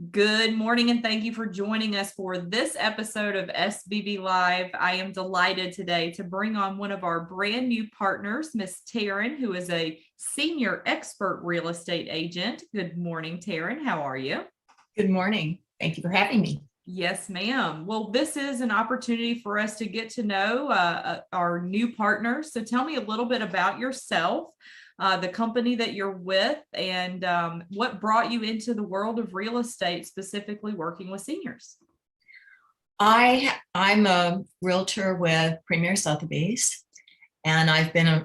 Good morning, and thank you for joining us for this episode of SBB Live. I am delighted today to bring on one of our brand new partners, Miss Taryn, who is a senior expert real estate agent. Good morning, Taryn. How are you? Good morning. Thank you for having me. Yes, ma'am. Well, this is an opportunity for us to get to know our new partners. So tell me a little bit about yourself, the company that you're with, and what brought you into the world of real estate, specifically working with seniors. I'm a realtor with Premier Sotheby's, and I've been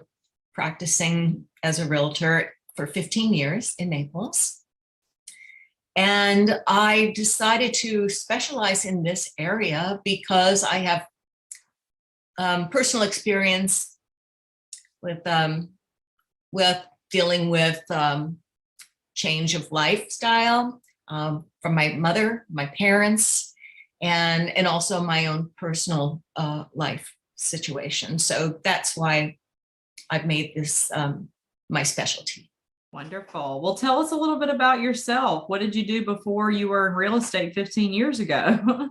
practicing as a realtor for 15 years in Naples. And I decided to specialize in this area because I have personal experience with dealing with change of lifestyle from my mother, my parents, and also my own personal life situation. So that's why I've made this my specialty. Wonderful. Well, tell us a little bit about yourself. What did you do before you were in real estate 15 years ago?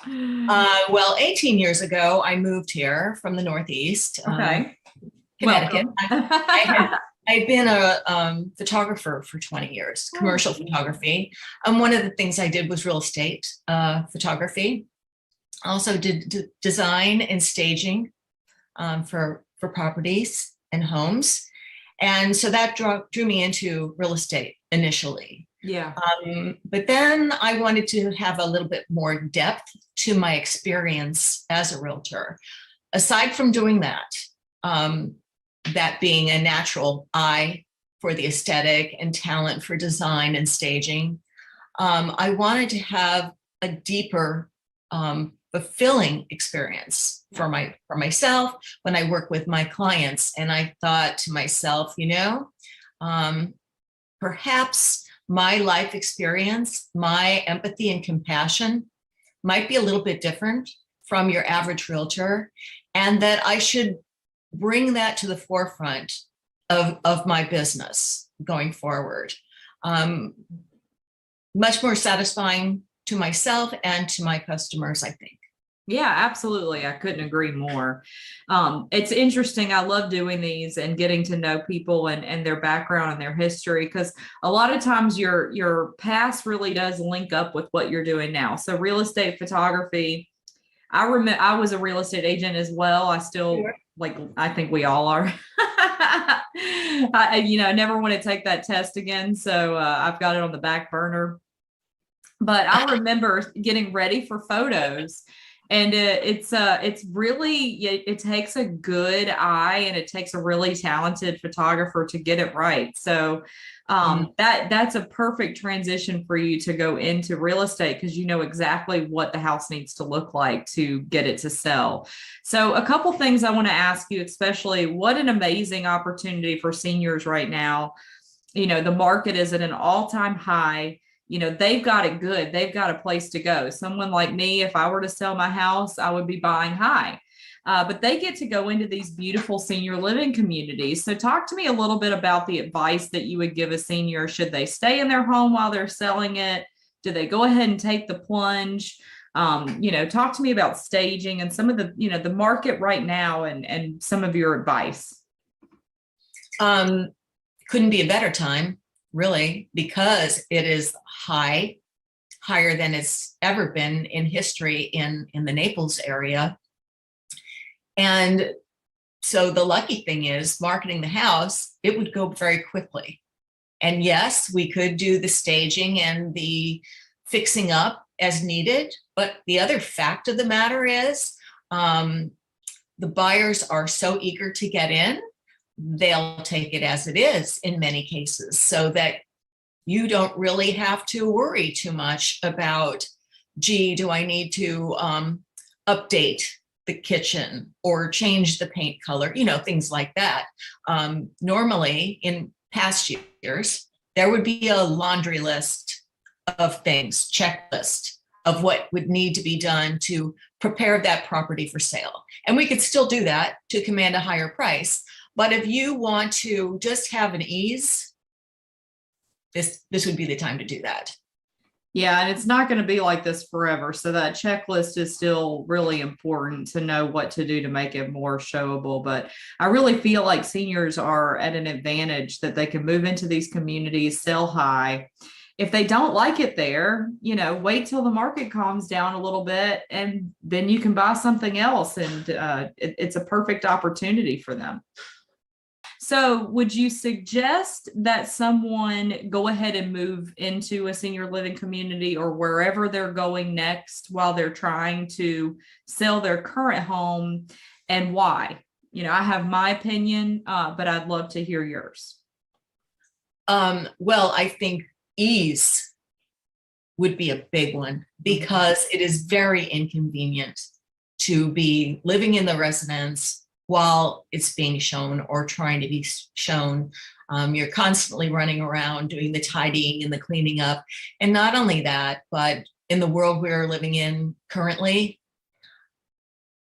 Well, 18 years ago, I moved here from the Northeast, Okay. Connecticut. I've been a photographer for 20 years, commercial photography. One of the things I did was real estate photography. Also did design and staging for properties and homes. And so that drew me into real estate initially. Yeah. But then I wanted to have a little bit more depth to my experience as a realtor. Aside from doing that, that being a natural eye for the aesthetic and talent for design and staging, I wanted to have a deeper, fulfilling experience for myself when I work with my clients. And I thought to myself, perhaps my life experience, my empathy and compassion might be a little bit different from your average realtor, and that I should bring that to the forefront of my business going forward. Much more satisfying to myself and to my customers, I think. Yeah, absolutely. I couldn't agree more. It's interesting. I love doing these and getting to know people and their background and their history, because a lot of times your past really does link up with what you're doing now. So real estate photography, I remember I was a real estate agent as well. I still, I think we all are. I never want to take that test again. So I've got it on the back burner. But I remember getting ready for photos. And it's really, it takes a good eye and it takes a really talented photographer to get it right. So that's a perfect transition for you to go into real estate, because you know exactly what the house needs to look like to get it to sell. So a couple things I want to ask you, especially what an amazing opportunity for seniors right now. The market is at an all-time high. They've got it good. They've got a place to go. Someone like me, if I were to sell my house, I would be buying high. But they get to go into these beautiful senior living communities. So talk to me a little bit about the advice that you would give a senior. Should they stay in their home while they're selling it? Do they go ahead and take the plunge? Talk to me about staging and some of the market right now and some of your advice. Couldn't be a better time, really, because it is higher than it's ever been in history in the Naples area. And so the lucky thing is, marketing the house, it would go very quickly. And yes, we could do the staging and the fixing up as needed. But the other fact of the matter is, the buyers are so eager to get in, they'll take it as it is in many cases, so that you don't really have to worry too much about, gee, do I need to update the kitchen or change the paint color, things like that. Normally in past years, there would be a laundry list of things, checklist of what would need to be done to prepare that property for sale. And we could still do that to command a higher price. But if you want to just have an ease, this would be the time to do that. Yeah, and it's not going to be like this forever. So that checklist is still really important to know what to do to make it more showable. But I really feel like seniors are at an advantage that they can move into these communities, sell high. If they don't like it there, wait till the market calms down a little bit and then you can buy something else. And it's a perfect opportunity for them. So would you suggest that someone go ahead and move into a senior living community or wherever they're going next while they're trying to sell their current home, and why? I have my opinion, but I'd love to hear yours. Well, I think ease would be a big one because it is very inconvenient to be living in the residence while it's being shown or trying to be shown. You're constantly running around doing the tidying and the cleaning up. And not only that, but in the world we're living in currently,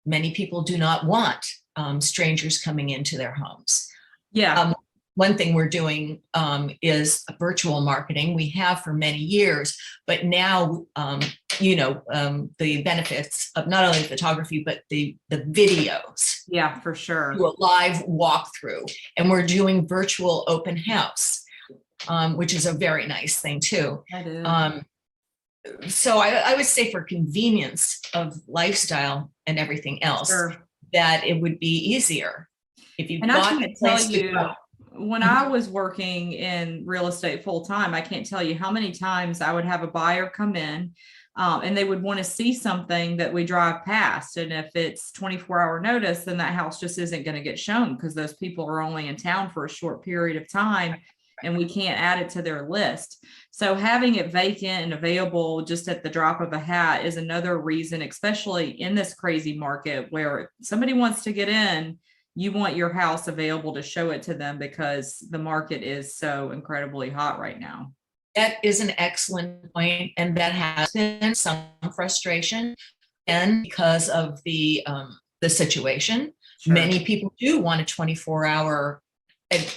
many people do not want strangers coming into their homes. Yeah. One thing we're doing is virtual marketing. We have for many years, but now, the benefits of not only photography, but the videos. Yeah, for sure. Do a live walkthrough, and we're doing virtual open house, which is a very nice thing too. That is. So I would say for convenience of lifestyle and everything else, Sure. that it would be easier if you And got I a can't place tell to you, go. when I was working in real estate full time, I can't tell you how many times I would have a buyer come in and they would want to see something that we drive past. And if it's 24-hour notice, then that house just isn't going to get shown because those people are only in town for a short period of time and we can't add it to their list. So having it vacant and available just at the drop of a hat is another reason, especially in this crazy market where somebody wants to get in. You want your house available to show it to them because the market is so incredibly hot right now. That is an excellent point, and that has been some frustration, and because of the situation, Sure. many people do want a 24-hour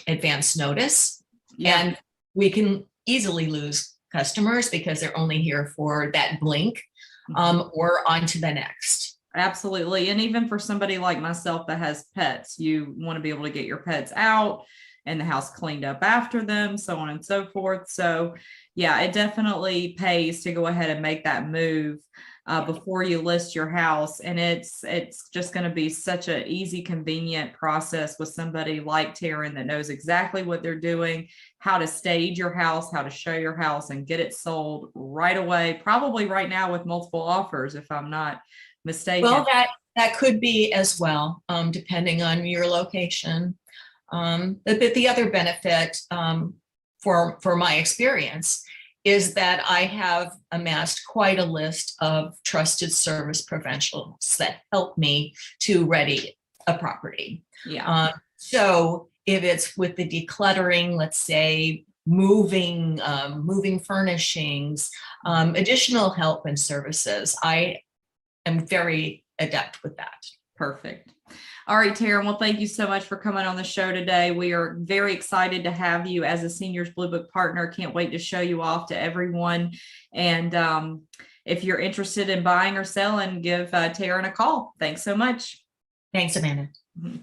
advance notice, Yeah. and we can easily lose customers because they're only here for that blink, or on to the next. Absolutely. And even for somebody like myself that has pets, you want to be able to get your pets out and the house cleaned up after them, so on and so forth. So yeah, it definitely pays to go ahead and make that move before you list your house. And it's just going to be such an easy, convenient process with somebody like Taryn that knows exactly what they're doing, how to stage your house, how to show your house and get it sold right away, probably right now with multiple offers, if I'm not mistaken. Well, that could be as well, depending on your location. But the other benefit for my experience is that I have amassed quite a list of trusted service professionals that help me to ready a property. Yeah. So if it's with the decluttering, let's say moving furnishings, additional help and services, I am very adept with that. Perfect. All right, Taryn. Well, thank you so much for coming on the show today. We are very excited to have you as a Seniors Blue Book partner. Can't wait to show you off to everyone. And if you're interested in buying or selling, give Taryn a call. Thanks so much. Thanks, Amanda. Bye.